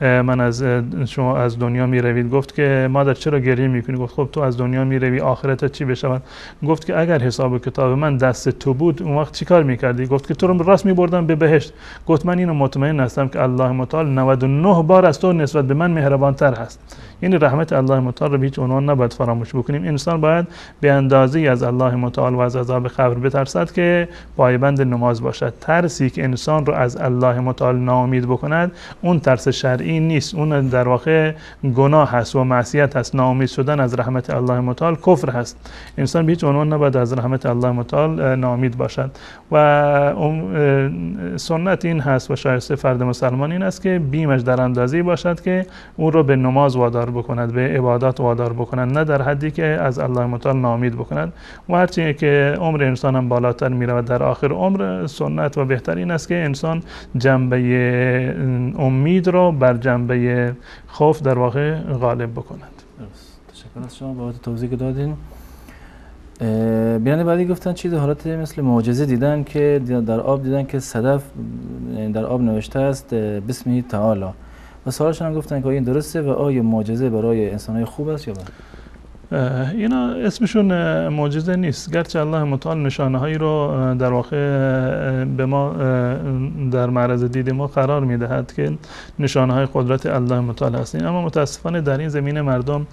من از شما از دنیا میروید. گفت که مادر چرا گریه میکنی؟ گفت خب تو از دنیا میروی آخرتت چی بشود؟ گفت که اگر حساب و کتاب من دست تو بود اون وقت چیکار میکردی؟ گفت که تو رو راست میبردم به بهشت. گفت من اینو مطمئن هستم که الله متعال 99 بار از تو نسبت به من مهربانتر هست. یعنی رحمت الله متعال رو به هیچ عنوان نباید فراموش بکنیم. انسان باید به اندازه‌ای از الله متعال و از عذاب قبر بترسد که پایبند نماز باشد. ترسی که انسان رو از الله متعال ناامید بکند اون ترس شرعی نیست، اون در واقع گناه هست و معصیت هست. ناامید شدن از رحمت الله متعال کفر هست. انسان به هیچ عنوان نباید از رحمت الله متعال ناامید باشد و سنت این هست و شایسته فرد مسلمان این است که بیمش در اندازه‌ای باشد که اون رو به نماز وادار بکند، به عبادات وادار بکند، نه در حدی که از الله متعال ناامید بکند. و هرچی که عمر انسان هم بالاتر میرود در آخر عمر، سنت و بهترین است که انسان جنبه امید رو بر جنبه خوف در واقع غالب بکند. تشکر از شما بابت توضیح که دادین. بیان بعدی گفتن چیز حالت مثل معجزه دیدن که در آب دیدن که صدف در آب نوشته است بسم تعالی و سوالشون هم گفتن که این درسته و آیا معجزه برای انسان‌های خوب است یا بد؟ اینا اسمشون معجزه نیست، گرچه الله متعال نشانه‌هایی رو در واقع به ما در معرض دید ما قرار می‌دهد که نشانه‌های قدرت الله متعال هستند، اما متاسفانه در این زمینه مردم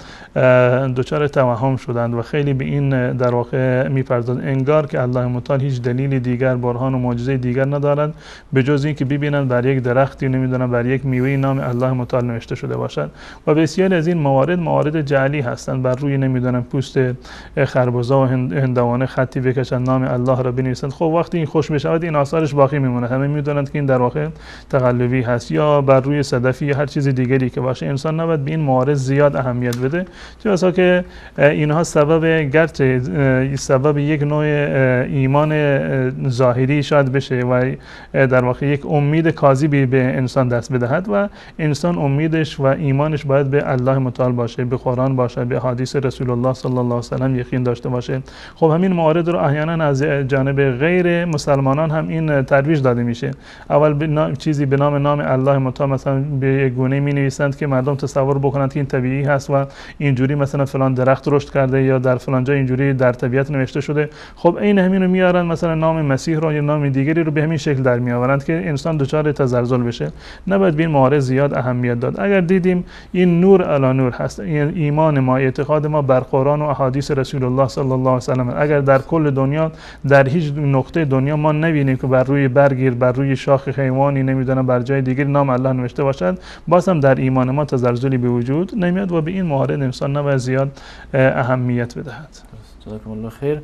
دچار توهم شدند و خیلی به این در واقع می‌پردازند انگار که الله متعال هیچ دلیل دیگر، برهان و معجزه دیگر ندارد به جز اینکه ببینند بر یک درختی نمی‌دونم بر یک میوه نام الله متعال نوشته شده باشد و بسیاری از این موارد جعلی هستند، بر روی نمیدونم پوست خربزه و هندوانه خطی بکشن، نام الله را بنویسند. خب وقتی این خوش بشود این آثارش باقی میمونه، همه میدونند که این در واقع تقلبی هست یا بر روی صدفی یا هر چیز دیگری که باشه. انسان نباید به این موارد زیاد اهمیت بده، چون که اینها سبب یک نوع ایمان ظاهری شاید بشه و در واقع یک امید کاذبی به انسان دست بدهد و انسان امیدش و ایمانش باید به الله متعال باشه، به قرآن باشه، به حدیث رسول الله صلی الله علیه و سلم یقین داشته باشه. خب همین موارد رو احیانا از جانب غیر مسلمانان هم این ترویج داده میشه. اول چیزی به نام الله متعال مثلا به گونه می نویسند که مردم تصور بکنند که این طبیعی هست و اینجوری مثلا فلان درخت رشد کرده یا در فلان جا اینجوری در طبیعت نوشته شده. خب این همین رو میارن مثلا نام مسیح رو یا نام دیگری رو به همین شکل در میآورند که انسان دچار تزلزل بشه. نباید به این موارد زیاد اهمیت داد. اگر دیدیم این نور علی نور هست، این ایمان ما، اعتقاد ما بر قرآن و احادیث رسول الله صلی الله علیه و سلم، اگر در کل دنیا در هیچ نقطه دنیا ما نبینیم که بر روی برگیر، بر روی شاخ حیوانی، نمیدونم بر جای دیگری نام الله نوشته باشد، باز هم در ایمان ما تزلزلی به وجود نمیاد و به این موارد انسان نباید زیاد اهمیت بدهد. جزاکم الله خیر.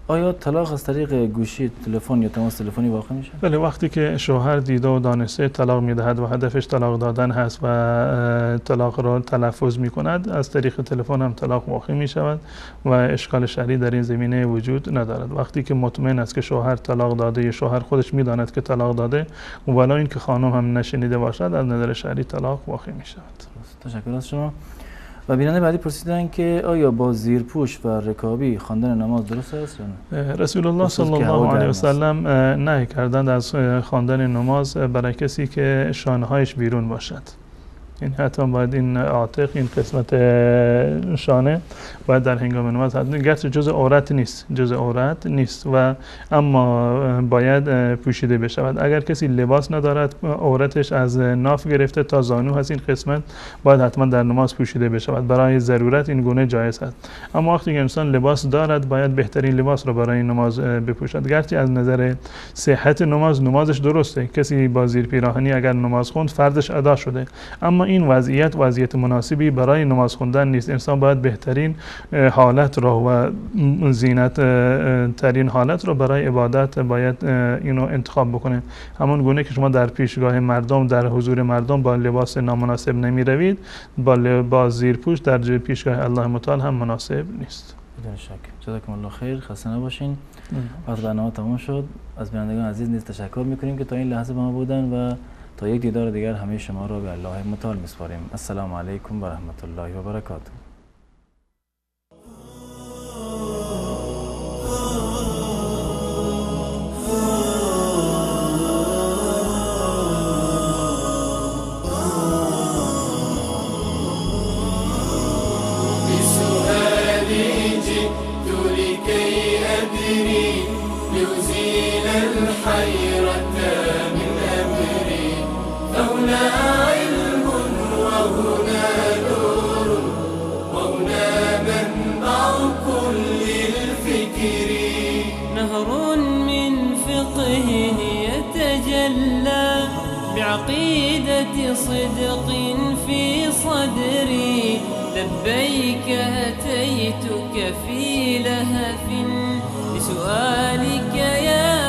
آیا طلاق از طریق گوشی تلفن یا تماس تلفنی واقع میشه؟ بله، وقتی که شوهر دیده و دانسته طلاق میدهد و هدفش طلاق دادن هست و طلاق را تلفظ میکند، از طریق تلفن هم طلاق واقع میشود و اشکال شرعی در این زمینه وجود ندارد. وقتی که مطمئن است که شوهر طلاق داده یا شوهر خودش میداند که طلاق داده و والا این که خانم هم نشنیده باشد، از نظر شرعی طلاق واقع میشود. تشکر از شما. و بیننده بعدی پرسیدن که آیا با زیرپوش و رکابی خواندن نماز درست است یا نه؟ رسول الله صلی الله علیه و سلم نهی کردند از خواندن نماز برای کسی که شانه‌هایش بیرون باشد. این حتی باید این عاتق، این قسمت شانه باید در هنگام نماز حتما، گرچه جزء عورت نیست و اما باید پوشیده بشود. اگر کسی لباس ندارد، عورتش از ناف گرفته تا زانو هست، این قسمت باید حتما در نماز پوشیده بشود. برای ضرورت این گونه جایز است. اما وقتی که انسان لباس دارد، باید بهترین لباس را برای نماز بپوشد. گرچه از نظر صحت نمازش درسته، کسی با زیر پیراهنی اگر نماز خوند فرضش ادا شده، اما این وضعیت مناسبی برای نماز خوندن نیست. انسان باید بهترین حالت را و زینت ترین حالت را برای عبادت باید اینو انتخاب بکنه. همون گونه که شما در پیشگاه مردم، در حضور مردم با لباس نامناسب نمی روید، با زیرپوش در پیشگاه الله متعال هم مناسب نیست. بدون شک. جزاکم الله خیر. خسته نباشین. وقت برنامه تمام شد. از بینندگان عزیز نیز تشکر میکنیم که تا این لحظه با ما بودن و تا یک دیدار دیگر همه شما را به الله متعال میسپاریم. السلام علیکم و رحمت الله و برکاته. بعقيدة صدق في صدري لبيك أتيتك في لهف لسؤالك يا